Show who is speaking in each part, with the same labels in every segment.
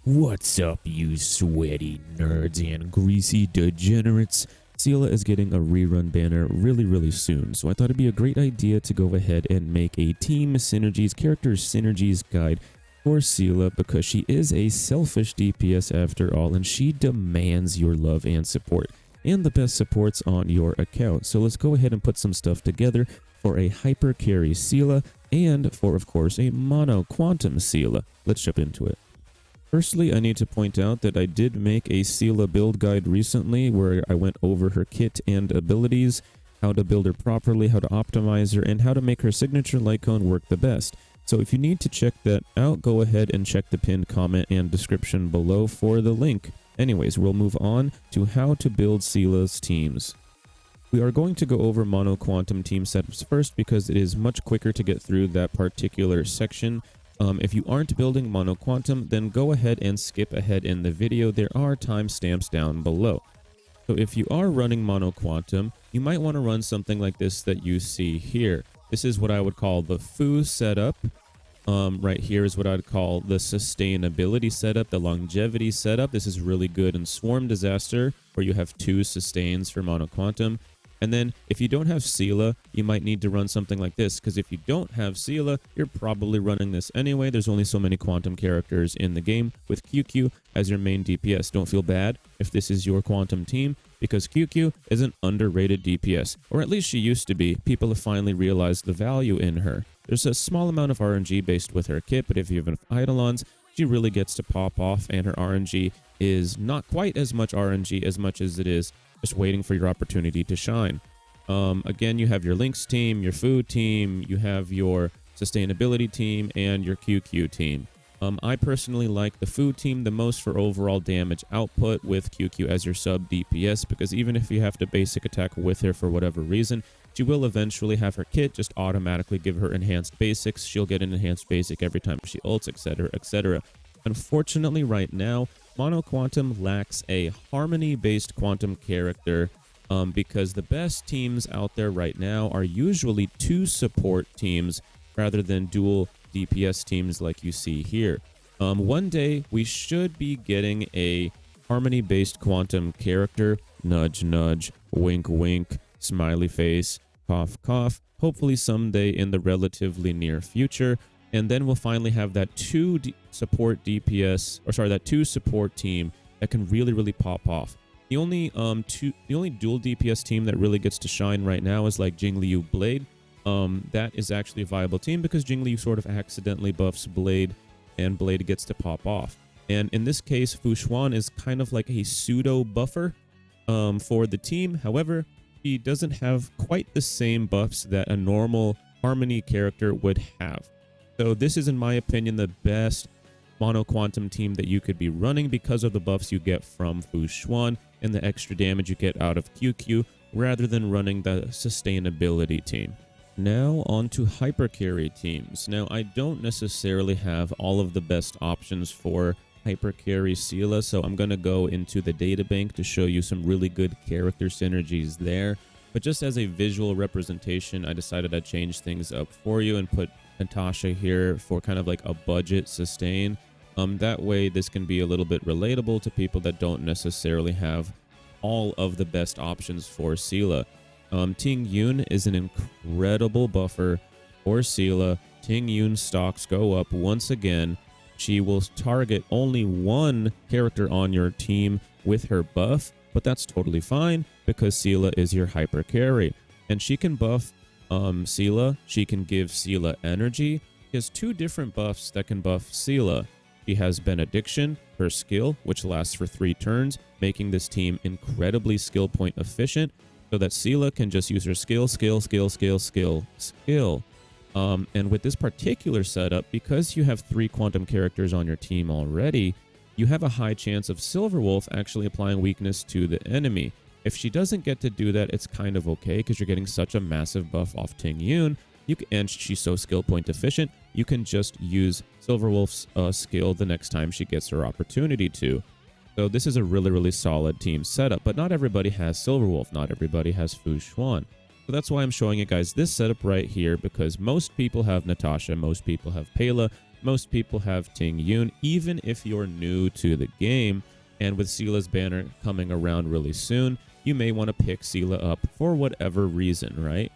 Speaker 1: What's up, you sweaty nerds and greasy degenerates? Seele is getting a rerun banner really soon, so I thought it'd be a great idea to go ahead and make a team synergies, character synergies guide for Seele because she is a selfish DPS after all, and she demands your love and support, and the best supports on your account. So let's go ahead and put some stuff together for a Hypercarry Seele and for, of course, a Mono Quantum Seele. Let's jump into it. Firstly, I need to point out that I did make a Seele build guide recently where I went over her kit and abilities, how to build her properly, how to optimize her, and how to make her signature light cone work the best. So if you need to check that out, go ahead and check the pinned comment and description below for the link. Anyways, we'll move on to how to build Seele's teams. We are going to go over Mono Quantum team setups first because it is much quicker to get through that particular section. If you aren't building Mono Quantum, then go ahead and skip ahead in the video. There are timestamps down below. So if you are running Mono Quantum, you might want to run something like this that you see here. This is what I would call the foo setup. Right here is what I'd call the sustainability setup, the longevity setup. This is really good in Swarm Disaster, where you have 2 sustains for Mono Quantum. And then if you don't have Seele, you might need to run something like this, because if you don't have Seele, you're probably running this anyway. There's only so many quantum characters in the game with QQ as your main DPS. Don't feel bad if this is your quantum team, because QQ is an underrated DPS, or at least she used to be. People have finally realized the value in her. There's a small amount of RNG based with her kit, but if you have enough Eidolons, she really gets to pop off, and her RNG is not quite as much RNG as much as it is just waiting for your opportunity to shine. Again, you have your Lynx team, your food team, you have your sustainability team, and your QQ team. I personally like the food team the most for overall damage output with QQ as your sub DPS, because even if you have to basic attack with her for whatever reason, she will eventually have her kit just automatically give her enhanced basics. She'll get an enhanced basic every time she ults, etc, etc. Unfortunately, right now, Mono Quantum lacks a harmony-based quantum character because the best teams out there right now are usually 2 support teams rather than dual DPS teams like you see here. One day, we should be getting a harmony-based quantum character. Nudge, nudge, wink, wink, smiley face, cough, cough. Hopefully someday in the relatively near future. And then we'll finally have that 2 support DPS, or sorry, that 2 support team that can really pop off. The only dual DPS team that really gets to shine right now is like Jingliu Blade. That is actually a viable team because Jingliu sort of accidentally buffs Blade, and Blade gets to pop off. And in this case, Fu Xuan is kind of like a pseudo buffer for the team. However, he doesn't have quite the same buffs that a normal Harmony character would have. So this is, in my opinion, the best Mono Quantum team that you could be running because of the buffs you get from Fu Xuan and the extra damage you get out of QQ rather than running the sustainability team. Now on to Hypercarry teams. Now I don't necessarily have all of the best options for Hypercarry Seele, so I'm going to go into the databank to show you some really good character synergies there. But just as a visual representation, I decided I'd change things up for you and put Natasha here for kind of like a budget sustain. That way this can be a little bit relatable to people that don't necessarily have all of the best options for Seele. Ting Yun is an incredible buffer for Seele. Ting Yun stocks go up once again. She will target only 1 character on your team with her buff, but that's totally fine because Seele is your Hypercarry. And she can buff Seele, she can give Seele energy. She has 2 different buffs that can buff Seele. She has Benediction, her skill, which lasts for 3 turns, making this team incredibly skill point efficient, so that Seele can just use her skill. And with this particular setup, because you have 3 quantum characters on your team already, you have a high chance of Silverwolf actually applying weakness to the enemy. If she doesn't get to do that, it's kind of okay because you're getting such a massive buff off Ting Yun. And she's so skill point efficient, you can just use Silverwolf's skill the next time she gets her opportunity to. So this is a really solid team setup, but not everybody has Silverwolf, not everybody has Fu Xuan. So that's why I'm showing you guys this setup right here, because most people have Natasha, most people have Pela, most people have Ting Yun, even if you're new to the game. And with Seele's banner coming around really soon, you may want to pick Seele up for whatever reason, right?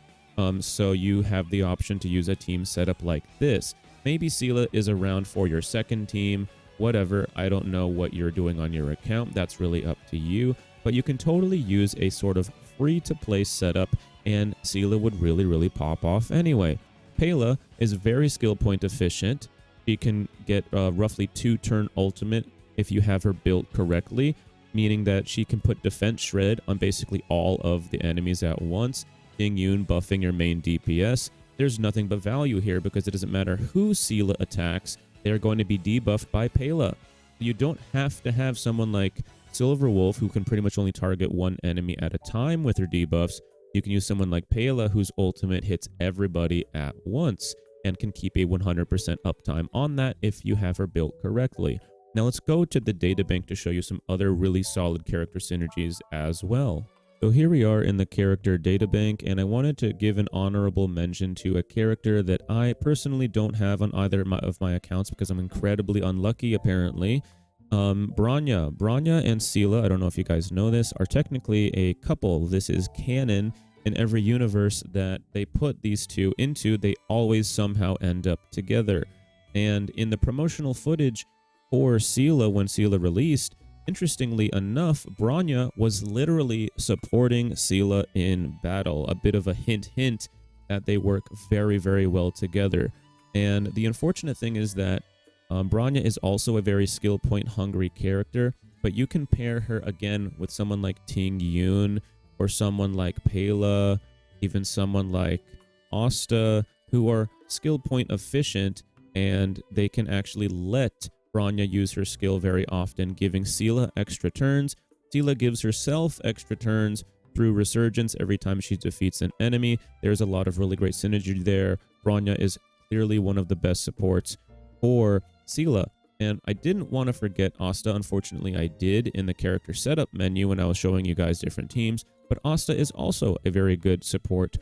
Speaker 1: So you have the option to use a team setup like this. Maybe Seele is around for your second team, whatever. I don't know what you're doing on your account. That's really up to you. But you can totally use a sort of free-to-play setup, and Seele would really pop off anyway. Pela is very skill point efficient. She can get roughly 2-turn ultimate if you have her built correctly, meaning that she can put defense shred on basically all of the enemies at once. Ting Yun buffing your main DPS. There's nothing but value here because it doesn't matter who Seele attacks, they're going to be debuffed by Pela. You don't have to have someone like Silverwolf, who can pretty much only target one enemy at a time with her debuffs. You can use someone like Pela, whose ultimate hits everybody at once and can keep a 100% uptime on that if you have her built correctly. Now let's go to the databank to show you some other really solid character synergies as well. So here we are in the character databank, and I wanted to give an honorable mention to a character that I personally don't have on either of my accounts because I'm incredibly unlucky apparently. Bronya and Seele, I don't know if you guys know this, are technically a couple. This is canon. In every universe that they put these two into, they always somehow end up together. And in the promotional footage for Seele, when Seele released, interestingly enough, Bronya was literally supporting Seele in battle. A bit of a hint that they work very well together. And the unfortunate thing is that Bronya is also a very skill point hungry character, but you can pair her again with someone like Ting Yun or someone like Pela, even someone like Asta, who are skill point efficient, and they can actually let Bronya use her skill very often, giving Seele extra turns. Seele gives herself extra turns through Resurgence every time she defeats an enemy. There's a lot of really great synergy there. Bronya is clearly one of the best supports for Seele. And I didn't want to forget Asta. Unfortunately, I did in the character setup menu when I was showing you guys different teams. But Asta is also a very good support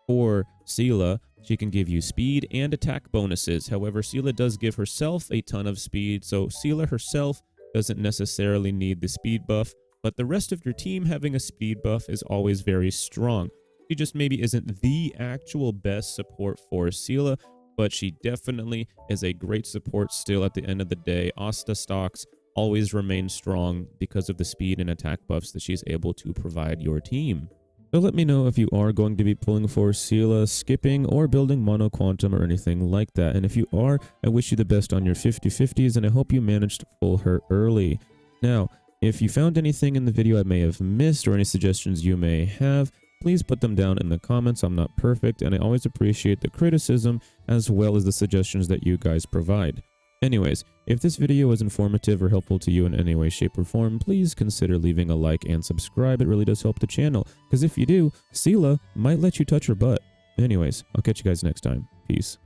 Speaker 1: for Seele. She can give you speed and attack bonuses. However, Seele does give herself a ton of speed, so Seele herself doesn't necessarily need the speed buff, but the rest of your team having a speed buff is always very strong. She just maybe isn't the actual best support for Seele, but she definitely is a great support still at the end of the day. Asta stocks always remain strong because of the speed and attack buffs that she's able to provide your team. So let me know if you are going to be pulling for Seele, skipping, or building Mono Quantum or anything like that. And if you are, I wish you the best on your 50-50s, and I hope you managed to pull her early. Now, if you found anything in the video I may have missed or any suggestions you may have, please put them down in the comments. I'm not perfect, and I always appreciate the criticism as well as the suggestions that you guys provide. Anyways, if this video was informative or helpful to you in any way, shape, or form, please consider leaving a like and subscribe. It really does help the channel, because if you do, Seele might let you touch her butt. Anyways, I'll catch you guys next time. Peace.